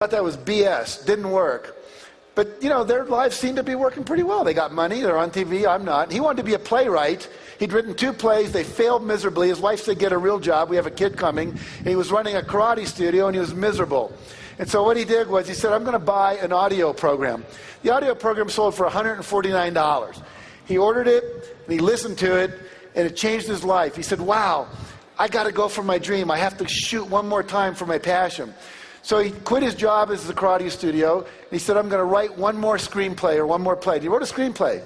thought that was BS, didn't work. But, you know, their lives seemed to be working pretty well. They got money, they're on TV, I'm not. He wanted to be a playwright. He'd written 2 plays, they failed miserably. His wife said, get a real job, we have a kid coming. And he was running a karate studio and he was miserable. And so what he did was he said, I'm going to buy an audio program. The audio program sold for $149. He ordered it and he listened to it and it changed his life. He said, wow, I got to go for my dream. I have to shoot one more time for my passion. So he quit his job as the karate studio, and he said, I'm going to write one more screenplay or one more play. He wrote a screenplay,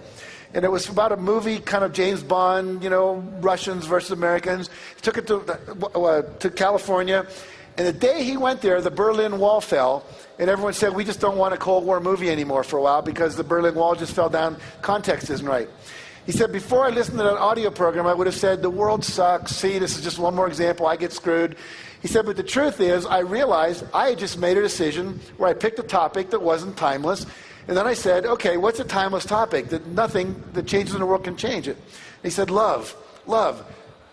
and it was about a movie, kind of James Bond, you know, Russians versus Americans. He took it to California, and the day he went there, the Berlin Wall fell, and everyone said, we just don't want a Cold War movie anymore for a while because the Berlin Wall just fell down, context isn't right. He said, before I listened to that audio program, I would have said, the world sucks, see, this is just one more example, I get screwed. He said, but the truth is, I realized I had just made a decision where I picked a topic that wasn't timeless, and then I said, okay, what's a timeless topic that nothing that changes in the world can change it? And he said, love, love,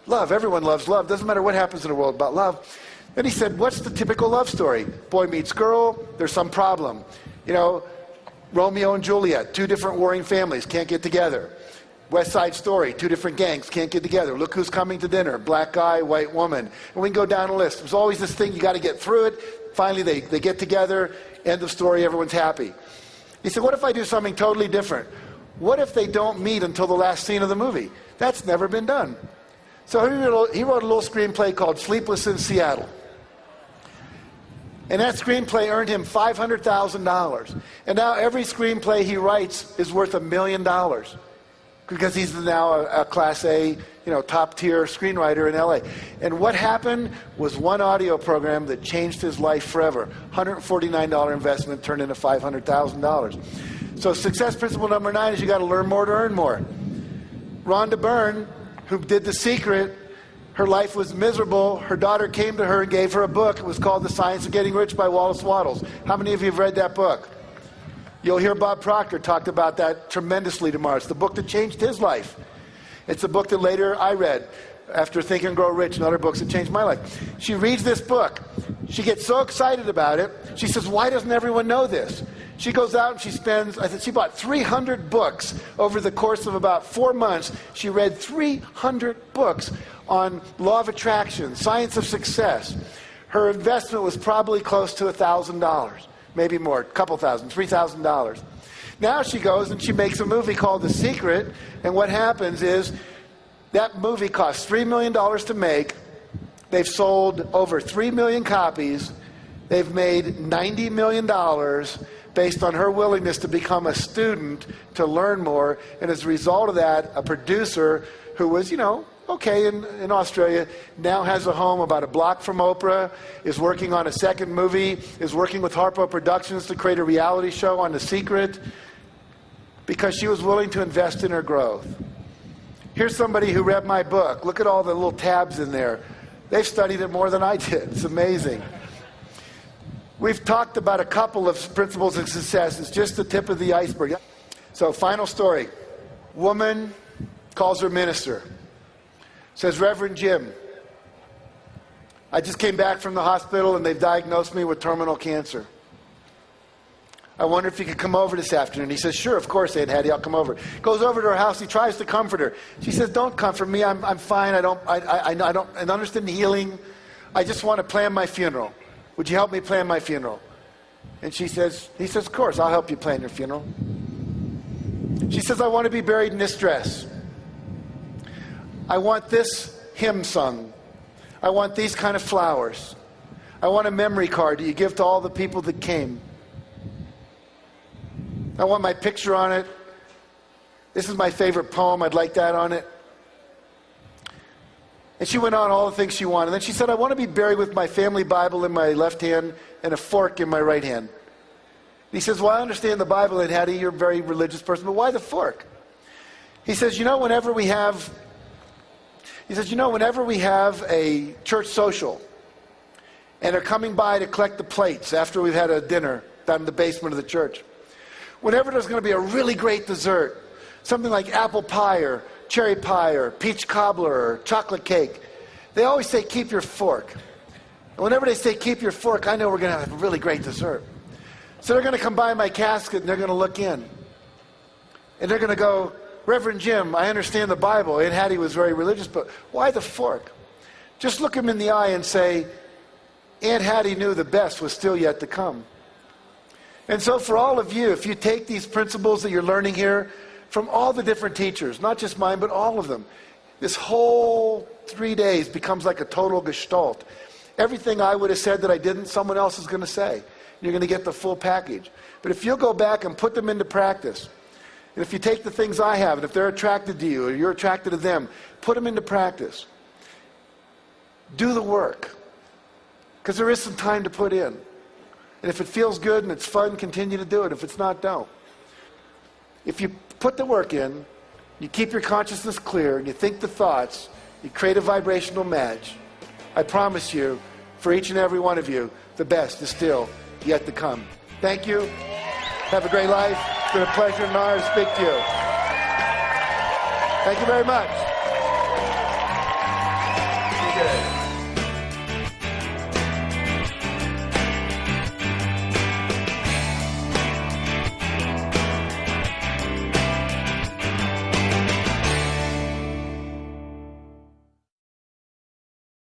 love. Everyone loves love. Doesn't matter what happens in the world about love. Then he said, what's the typical love story? Boy meets girl, there's some problem. You know, Romeo and Juliet, 2 different warring families, can't get together. West Side Story, 2 different gangs, can't get together. Look who's coming to dinner, black guy, white woman. And we can go down a list. There's always this thing, you got to get through it. Finally, they get together, end of story, everyone's happy. He said, what if I do something totally different? What if they don't meet until the last scene of the movie? That's never been done. So he wrote a little screenplay called Sleepless in Seattle. And that screenplay earned him $500,000. And now every screenplay he writes is worth $1 million. Because he's now a Class A, you know, top-tier screenwriter in LA. And what happened was one audio program that changed his life forever. $149 investment turned into $500,000. So success principle number 9 is you got to learn more to earn more. Rhonda Byrne, who did The Secret, her life was miserable. Her daughter came to her and gave her a book. It was called The Science of Getting Rich by Wallace Wattles. How many of you have read that book? You'll hear Bob Proctor talk about that tremendously tomorrow. It's the book that changed his life. It's a book that later I read after Think and Grow Rich and other books that changed my life. She reads this book. She gets so excited about it. She says, why doesn't everyone know this? She goes out and she spends, I think she bought 300 books over the course of about 4 months. She read 300 books on law of attraction, science of success. Her investment was probably close to $1,000. Maybe more, a couple thousand, $3,000. Now she goes and she makes a movie called The Secret, and what happens is that movie costs $3 million to make. They've sold over 3 million copies. They've made $90 million based on her willingness to become a student, to learn more, and as a result of that, a producer who was, you know, okay, in Australia, now has a home about a block from Oprah, is working on a second movie, is working with Harpo Productions to create a reality show on The Secret, because she was willing to invest in her growth. Here's somebody who read my book. Look at all the little tabs in there. They've studied it more than I did. It's amazing. We've talked about a couple of principles of success. It's just the tip of the iceberg. So, final story. Woman calls her minister. Says, Reverend Jim, I just came back from the hospital and they've diagnosed me with terminal cancer. I wonder if you could come over this afternoon. He says, sure, of course, Aunt Hattie, I'll come over. Goes over to her house, he tries to comfort her. She says, don't comfort me, I'm fine, I don't understand healing. I just want to plan my funeral. Would you help me plan my funeral? And he says, of course, I'll help you plan your funeral. She says, I want to be buried in this dress. I want this hymn sung. I want these kind of flowers. I want a memory card that you give to all the people that came. I want my picture on it. This is my favorite poem. I'd like that on it. And she went on all the things she wanted. And then she said, I want to be buried with my family Bible in my left hand and a fork in my right hand. And he says, well, I understand the Bible, and Hattie, you're a very religious person, but why the fork? He says, whenever we have a church social and they're coming by to collect the plates after we've had a dinner down in the basement of the church, whenever there's going to be a really great dessert, something like apple pie or cherry pie or peach cobbler or chocolate cake, they always say, keep your fork. And whenever they say, keep your fork, I know we're going to have a really great dessert. So they're going to come by my casket and they're going to look in. And they're going to go, Reverend Jim, I understand the Bible. Aunt Hattie was very religious, but why the fork? Just look him in the eye and say, Aunt Hattie knew the best was still yet to come. And so for all of you, if you take these principles that you're learning here from all the different teachers, not just mine, but all of them, this whole 3 days becomes like a total Gestalt. Everything I would have said that I didn't, someone else is going to say. You're going to get the full package. But if you'll go back and put them into practice, and if you take the things I have, and if they're attracted to you, or you're attracted to them, put them into practice. Do the work. Because there is some time to put in. And if it feels good and it's fun, continue to do it. If it's not, don't. If you put the work in, you keep your consciousness clear, and you think the thoughts, you create a vibrational match, I promise you, for each and every one of you, the best is still yet to come. Thank you. Have a great life. It's been a pleasure and honor to speak to you. Thank you very much. Be good.